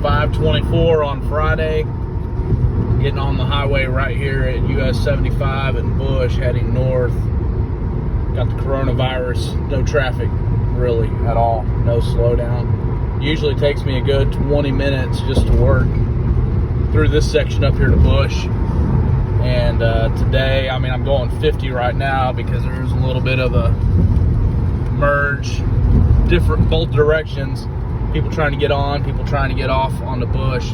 5:24 on Friday. Getting on the highway right here at US 75 and Bush, heading north. Got the coronavirus, no traffic really at all, no slowdown. Usually takes me a good 20 minutes just to work through this section up here to Bush. And today, I mean, I'm going 50 right now because there's a little bit of a merge, different both directions. People trying to get on, people trying to get off on the Bush.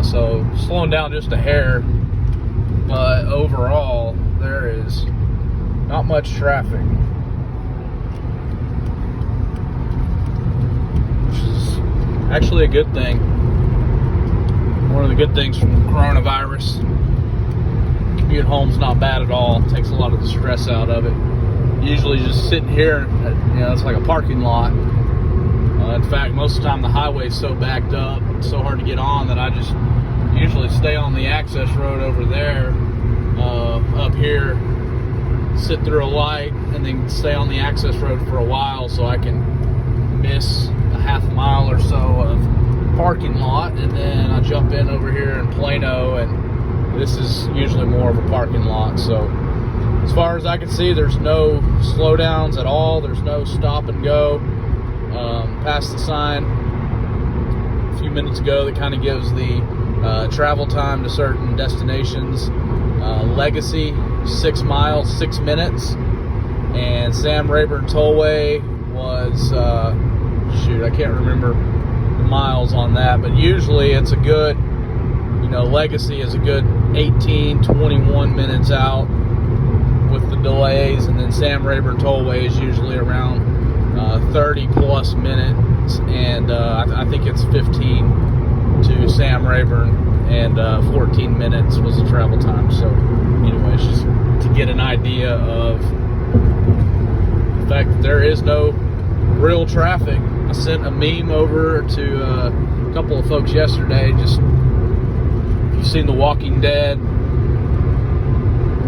So slowing down just a hair, but overall there is not much traffic, which is actually a good thing. One of the good things from coronavirus. Commute home's not bad at all. It takes a lot of the stress out of it. Usually just sitting here, it's like a parking lot. In fact, most of the time the highway's so backed up, it's so hard to get on that I just usually stay on the access road over there, up here, sit through a light, and then stay on the access road for a while so I can miss a half mile or so of parking lot, and then I jump in over here in Plano, and this is usually more of a parking lot. So as far as I can see, there's no slowdowns at all. There's no stop and go. Past the sign a few minutes ago that kind of gives the travel time to certain destinations. Legacy, 6 miles, 6 minutes. And Sam Rayburn Tollway was, I can't remember the miles on that, but usually it's a good, Legacy is a good 18, 21 minutes out with the delays, and then Sam Rayburn Tollway is usually around 30 plus minutes, and I think it's 15 to Sam Rayburn, and 14 minutes was the travel time. So anyways, just to get an idea of the fact that there is no real traffic. I sent a meme over to a couple of folks yesterday. Just, if you've seen The Walking Dead,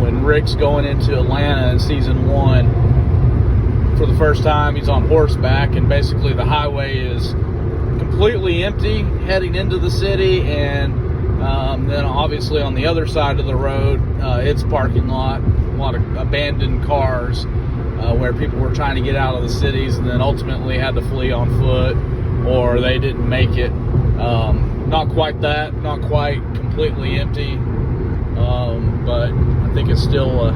when Rick's going into Atlanta in season 1 for the first time, he's on horseback, and basically the highway is completely empty heading into the city, and then obviously on the other side of the road, it's parking lot, a lot of abandoned cars where people were trying to get out of the cities and then ultimately had to flee on foot, or they didn't make it. Not quite that, not quite completely empty, but I think it's still a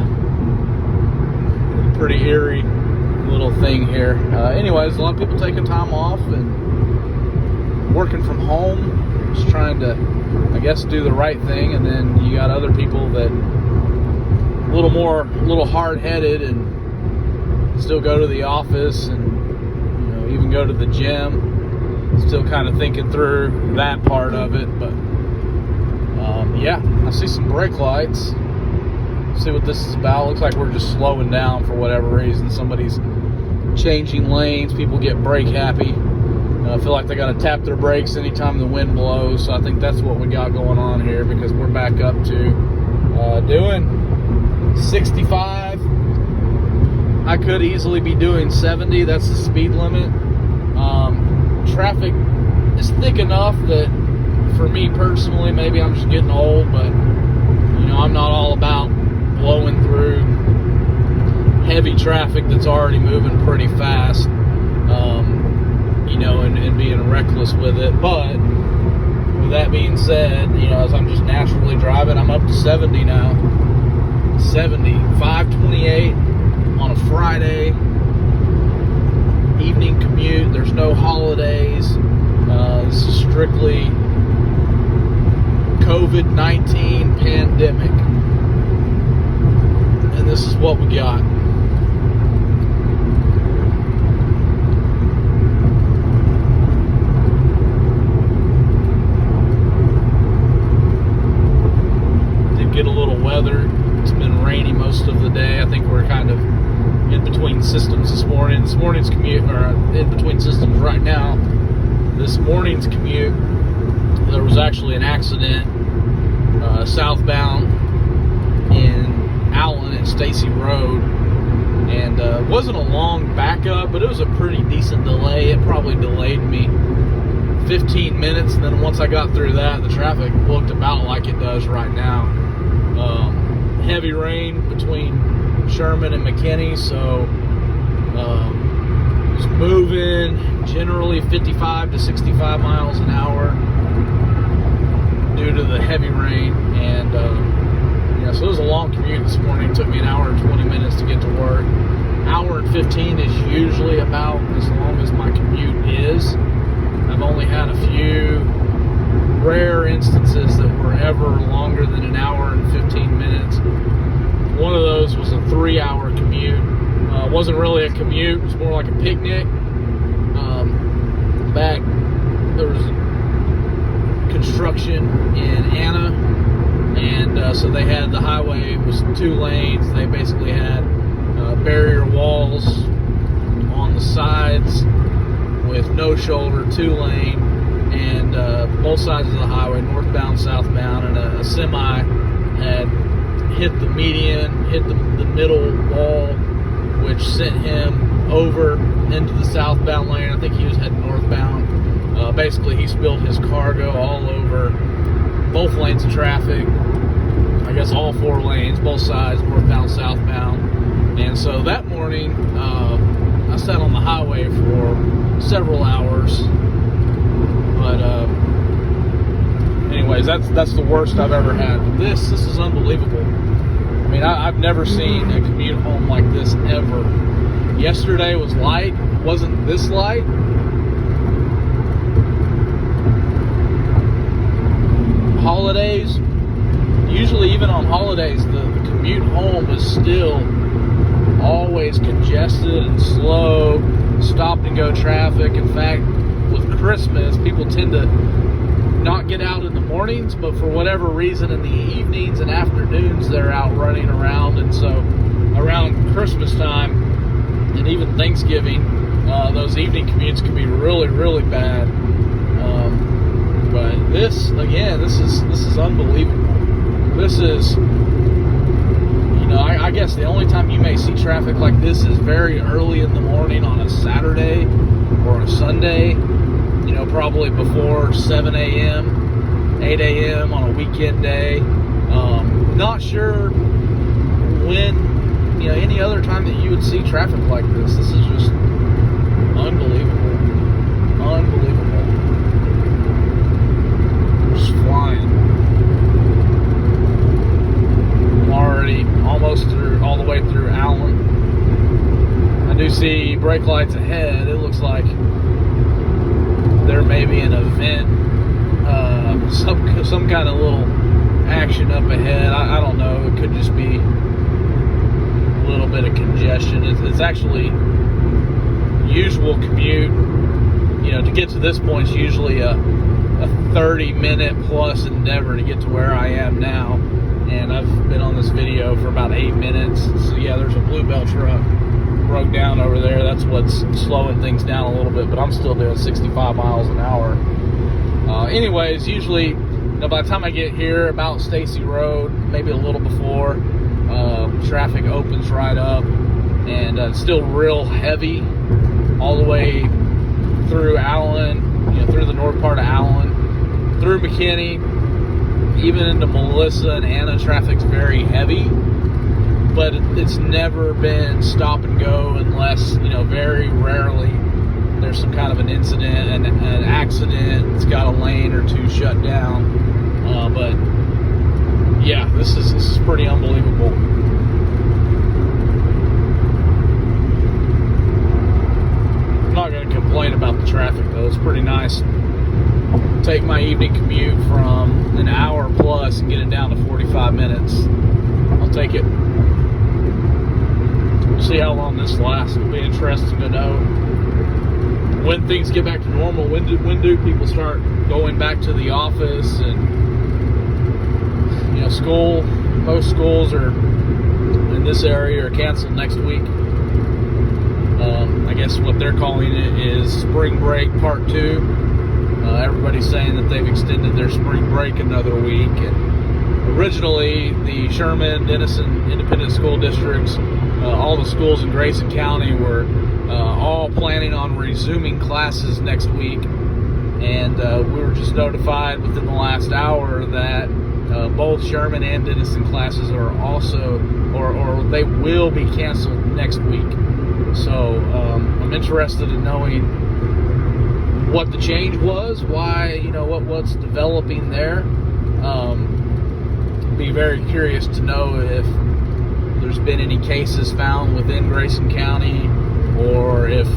pretty eerie little thing here. Anyways, a lot of people taking time off and working from home, just trying to, I guess, do the right thing. And then you got other people that a little hard-headed and still go to the office and even go to the gym. Still kind of thinking through that part of it, but yeah, I see some brake lights. See what this is about. Looks like we're just slowing down for whatever reason. Somebody's changing lanes. People get brake happy. I feel like they got to tap their brakes anytime the wind blows. So I think that's what we got going on here, because we're back up to doing 65. I could easily be doing 70. That's the speed limit. Traffic is thick enough that for me personally, maybe I'm just getting old, but I'm not all about blowing through heavy traffic that's already moving pretty fast, and being reckless with it. But with that being said, as I'm just naturally driving, I'm up to 70 now. 70, 5:28 on a Friday evening commute. There's no holidays. This is strictly COVID-19 pandemic, and this is what we got. Did get a little weather. It's been rainy most of the day. I think we're kind of in between systems this morning. This morning's commute, or in between systems right now. This morning's commute, there was actually an accident southbound in Allen at Stacy Road, and it wasn't a long backup, but it was a pretty decent delay. It probably delayed me 15 minutes. And then once I got through that, the traffic looked about like it does right now. Heavy rain between Sherman and McKinney, so it's moving generally 55 to 65 miles an hour due to the heavy rain. And so it was a long commute this morning. It took me an hour and 20 minutes to get to work. Hour and 15 is usually about as long as my commute is. I've only had a few rare instances that were ever longer than an hour and 15 minutes. One of those was a 3-hour commute. It wasn't really a commute, it was more like a picnic. There was construction in Anna, and so they had, the highway was 2 lanes. They basically had barrier walls on the sides with no shoulder, 2-lane, and both sides of the highway, northbound, southbound, and a semi had hit the median, hit the middle wall, which sent him over into the southbound lane. I think he was heading northbound. Basically, he spilled his cargo all over both lanes of traffic. I guess all 4 lanes, both sides, northbound, southbound. And so that morning, I sat on the highway for several hours. But anyways, that's the worst I've ever had. This is unbelievable. I mean, I've never seen a commute home like this ever. Yesterday was light. It wasn't this light. Holidays, usually even on holidays, the commute home is still always congested and slow, stop and go traffic. In fact, with Christmas, people tend to not get out in the mornings, but for whatever reason in the evenings and afternoons they're out running around. And so around Christmas time and even Thanksgiving, those evening commutes can be really, really bad. But this is unbelievable. This is, I guess the only time you may see traffic like this is very early in the morning on a Saturday or a Sunday, probably before 7 a.m., 8 a.m. on a weekend day. Not sure when, any other time that you would see traffic like this. This is just unbelievable. Unbelievable. Just flying. I'm already almost all the way through Allen. I do see brake lights ahead. It looks like there may be an event, some kind of little action up ahead. I don't know. It could just be a little bit of congestion. It's actually usual commute. To get to this point is usually a 30-minute plus endeavor to get to where I am now. And I've been on this video for about 8 minutes. So yeah, there's a Bluebell truck broke down over there. That's what's slowing things down a little bit, but I'm still doing 65 miles an hour. Anyways, usually by the time I get here about Stacy Road, maybe a little before, traffic opens right up, and it's still real heavy all the way through Allen, through the north part of Allen, through McKinney, even into Melissa and Anna. Traffic's very heavy, but it's never been stop and go unless, very rarely there's some kind of an incident, an accident. It's got a lane or 2 shut down. But yeah, this is pretty unbelievable. I'm not going to complain about the traffic though. It's pretty nice. Take my evening commute from an hour plus and get it down to 45 minutes. I'll take it. We'll see how long this lasts. It'll be interesting to know when things get back to normal. When do people start going back to the office? And school, most schools are in this area are canceled next week. I guess what they're calling it is spring break part 2. Everybody's saying that they've extended their spring break another week. And originally, the Sherman, Denison Independent School Districts, all the schools in Grayson County were all planning on resuming classes next week. and we were just notified within the last hour that both Sherman and Denison classes are also, or they will be canceled next week. So I'm interested in knowing what the change was, why, what's developing there. Be very curious to know if there's been any cases found within Grayson County, or if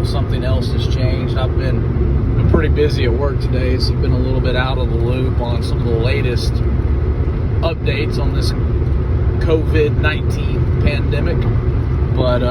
something else has changed. I've been pretty busy at work today, so I've been a little bit out of the loop on some of the latest updates on this COVID-19 pandemic. But